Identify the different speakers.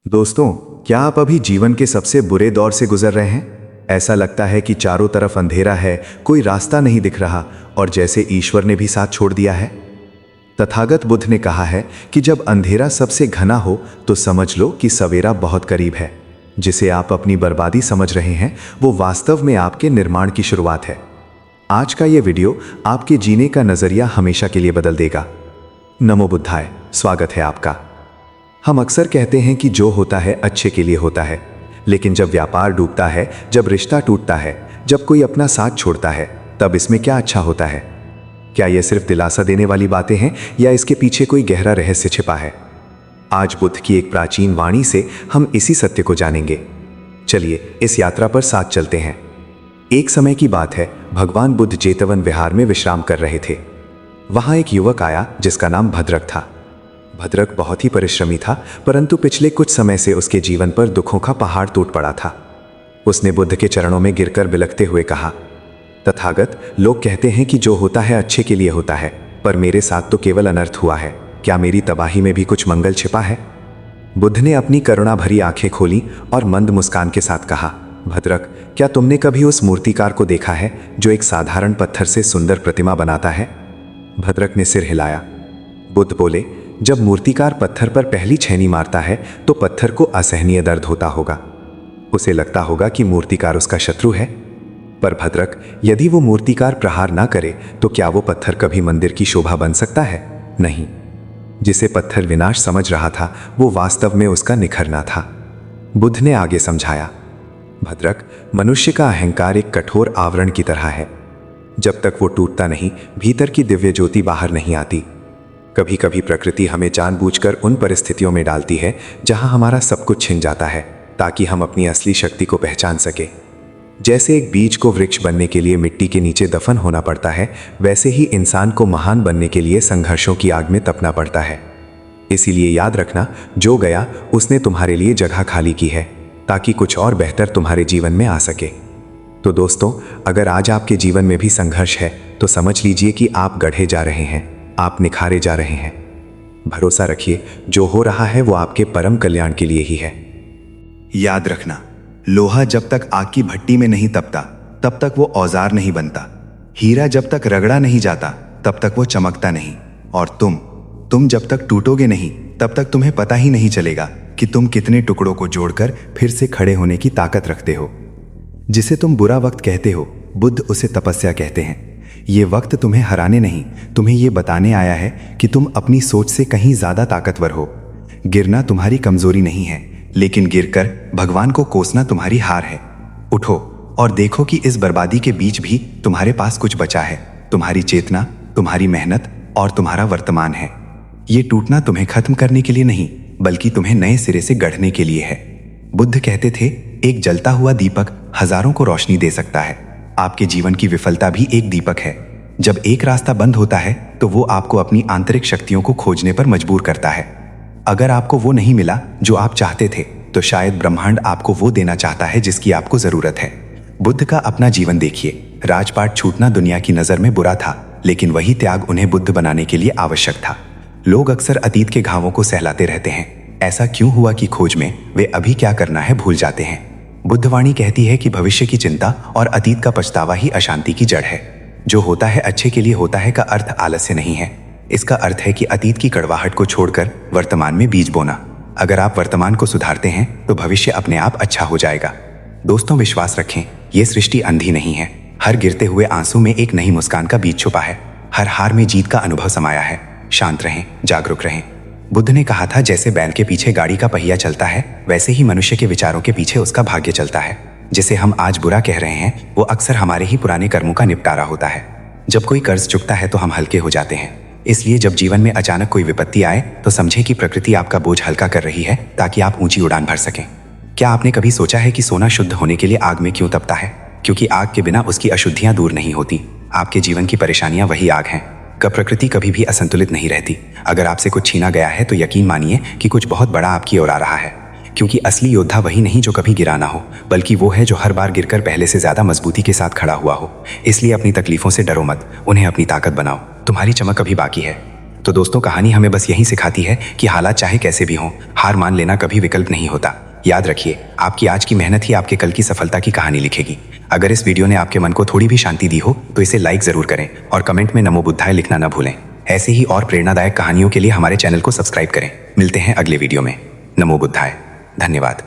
Speaker 1: दोस्तों, क्या आप अभी जीवन के सबसे बुरे दौर से गुजर रहे हैं? ऐसा लगता है कि चारों तरफ अंधेरा है, कोई रास्ता नहीं दिख रहा और जैसे ईश्वर ने भी साथ छोड़ दिया है। तथागत बुद्ध ने कहा है कि जब अंधेरा सबसे घना हो तो समझ लो कि सवेरा बहुत करीब है। जिसे आप अपनी बर्बादी समझ रहे हैं वो वास्तव में आपके निर्माण की शुरुआत है। आज का ये वीडियो आपके जीने का नजरिया हमेशा के लिए बदल देगा। नमो बुद्धाय, स्वागत है आपका। हम अक्सर कहते हैं कि जो होता है अच्छे के लिए होता है, लेकिन जब व्यापार डूबता है, जब रिश्ता टूटता है, जब कोई अपना साथ छोड़ता है, तब इसमें क्या अच्छा होता है? क्या यह सिर्फ दिलासा देने वाली बातें हैं या इसके पीछे कोई गहरा रहस्य छिपा है? आज बुद्ध की एक प्राचीन वाणी से हम इसी सत्य को जानेंगे। चलिए इस यात्रा पर साथ चलते हैं। एक समय की बात है, भगवान बुद्ध जेतवन विहार में विश्राम कर रहे थे। वहां एक युवक आया जिसका नाम भद्रक था। भद्रक बहुत ही परिश्रमी था, परंतु पिछले कुछ समय से उसके जीवन पर दुखों का पहाड़ टूट पड़ा था। उसने बुद्ध के चरणों में गिरकर बिलखते हुए कहा, तथागत, लोग कहते हैं कि जो होता है अच्छे के लिए होता है, पर मेरे साथ तो केवल अनर्थ हुआ है। क्या मेरी तबाही में भी कुछ मंगल छिपा है? बुद्ध ने अपनी करुणा भरी आंखें खोली और मंद मुस्कान के साथ कहा, भद्रक, क्या तुमने कभी उस मूर्तिकार को देखा है जो एक साधारण पत्थर से सुंदर प्रतिमा बनाता है? भद्रक ने सिर हिलाया। बुद्ध बोले, जब मूर्तिकार पत्थर पर पहली छेनी मारता है तो पत्थर को असहनीय दर्द होता होगा। उसे लगता होगा कि मूर्तिकार उसका शत्रु है। पर भद्रक, यदि वो मूर्तिकार प्रहार ना करे तो क्या वो पत्थर कभी मंदिर की शोभा बन सकता है? नहीं। जिसे पत्थर विनाश समझ रहा था वो वास्तव में उसका निखरना था। बुद्ध ने आगे समझाया, भद्रक, मनुष्य का अहंकार एक कठोर आवरण की तरह है। जब तक वो टूटता नहीं, भीतर की दिव्य ज्योति बाहर नहीं आती। कभी कभी प्रकृति हमें जानबूझकर उन परिस्थितियों में डालती है जहां हमारा सब कुछ छिन जाता है, ताकि हम अपनी असली शक्ति को पहचान सके। जैसे एक बीज को वृक्ष बनने के लिए मिट्टी के नीचे दफन होना पड़ता है, वैसे ही इंसान को महान बनने के लिए संघर्षों की आग में तपना पड़ता है। इसीलिए याद रखना, जो गया उसने तुम्हारे लिए जगह खाली की है, ताकि कुछ और बेहतर तुम्हारे जीवन में आ सके। तो दोस्तों, अगर आज आपके जीवन में भी संघर्ष है तो समझ लीजिए कि आप गढ़े जा रहे हैं, आप निखारे जा रहे हैं। भरोसा रखिए, जो हो रहा है वो आपके परम कल्याण के लिए ही है।
Speaker 2: याद रखना, लोहा जब तक आग की भट्टी में नहीं तपता तब तक वो औजार नहीं बनता। हीरा जब तक रगड़ा नहीं जाता तब तक वो चमकता नहीं। और तुम जब तक टूटोगे नहीं तब तक तुम्हें पता ही नहीं चलेगा कि तुम कितने टुकड़ों को जोड़कर फिर से खड़े होने की ताकत रखते हो। जिसे तुम बुरा वक्त कहते हो, बुद्ध उसे तपस्या कहते हैं। ये वक्त तुम्हें हराने नहीं, तुम्हें ये बताने आया है कि तुम अपनी सोच से कहीं ज्यादा ताकतवर हो। गिरना तुम्हारी कमजोरी नहीं है, लेकिन गिरकर भगवान को कोसना तुम्हारी हार है। उठो और देखो कि इस बर्बादी के बीच भी तुम्हारे पास कुछ बचा है। तुम्हारी चेतना, तुम्हारी मेहनत और तुम्हारा वर्तमान है। ये टूटना तुम्हें खत्म करने के लिए नहीं, बल्कि तुम्हें नए सिरे से गढ़ने के लिए है। बुद्ध कहते थे, एक जलता हुआ दीपक हजारों को रोशनी दे सकता है। आपके जीवन की विफलता भी एक दीपक है। जब एक रास्ता बंद होता है तो वो आपको अपनी आंतरिक शक्तियों को खोजने पर मजबूर करता है। अगर आपको वो नहीं मिला जो आप चाहते थे, तो शायद ब्रह्मांड आपको वो देना चाहता है जिसकी आपको जरूरत है। बुद्ध का अपना जीवन देखिए। राजपाट छूटना दुनिया की नजर में बुरा था, लेकिन वही त्याग उन्हें बुद्ध बनाने के लिए आवश्यक था। लोग अक्सर अतीत के घावों को सहलाते रहते हैं। ऐसा क्यों हुआ की खोज में वे अभी क्या करना है भूल जाते हैं। बुद्धवाणी कहती है कि भविष्य की चिंता और अतीत का पछतावा ही अशांति की जड़ है। जो होता है अच्छे के लिए होता है का अर्थ आलस्य नहीं है। इसका अर्थ है कि अतीत की कड़वाहट को छोड़कर वर्तमान में बीज बोना। अगर आप वर्तमान को सुधारते हैं तो भविष्य अपने आप अच्छा हो जाएगा। दोस्तों, विश्वास रखें, ये सृष्टि अंधी नहीं है। हर गिरते हुए आंसू में एक नई मुस्कान का बीज छुपा है। हर हार में जीत का अनुभव समाया है। शांत रहें, जागरूक रहें। बुद्ध ने कहा था, जैसे बैल के पीछे गाड़ी का पहिया चलता है, वैसे ही मनुष्य के विचारों के पीछे उसका भाग्य चलता है। जिसे हम आज बुरा कह रहे हैं वो अक्सर हमारे ही पुराने कर्मों का निपटारा होता है। जब कोई कर्ज चुकता है तो हम हल्के हो जाते हैं। इसलिए जब जीवन में अचानक कोई विपत्ति आए तो समझे कि प्रकृति आपका बोझ हल्का कर रही है, ताकि आप ऊंची उड़ान भर सकें। क्या आपने कभी सोचा है कि सोना शुद्ध होने के लिए आग में क्यों तपता है? क्योंकि आग के बिना उसकी अशुद्धियां दूर नहीं होती। आपके जीवन की परेशानियां वही आग हैं। प्रकृति कभी भी असंतुलित नहीं रहती। अगर आपसे कुछ छीना गया है तो यकीन मानिए कि कुछ बहुत बड़ा आपकी ओर आ रहा है। क्योंकि असली योद्धा वही नहीं जो कभी गिरा ना हो, बल्कि वो है जो हर बार गिरकर पहले से ज्यादा मजबूती के साथ खड़ा हुआ हो। इसलिए अपनी तकलीफों से डरो मत, उन्हें अपनी ताकत बनाओ। तुम्हारी चमक अभी बाकी है।
Speaker 3: तो दोस्तों, कहानी हमें बस यही सिखाती है कि हालात चाहे कैसे भी हों, हार मान लेना कभी विकल्प नहीं होता। याद रखिए, आपकी आज की मेहनत ही आपके कल की सफलता की कहानी लिखेगी। अगर इस वीडियो ने आपके मन को थोड़ी भी शांति दी हो तो इसे लाइक जरूर करें और कमेंट में नमो बुद्धाय लिखना न भूलें। ऐसे ही और प्रेरणादायक कहानियों के लिए हमारे चैनल को सब्सक्राइब करें। मिलते हैं अगले वीडियो में। नमो बुद्धाय। धन्यवाद।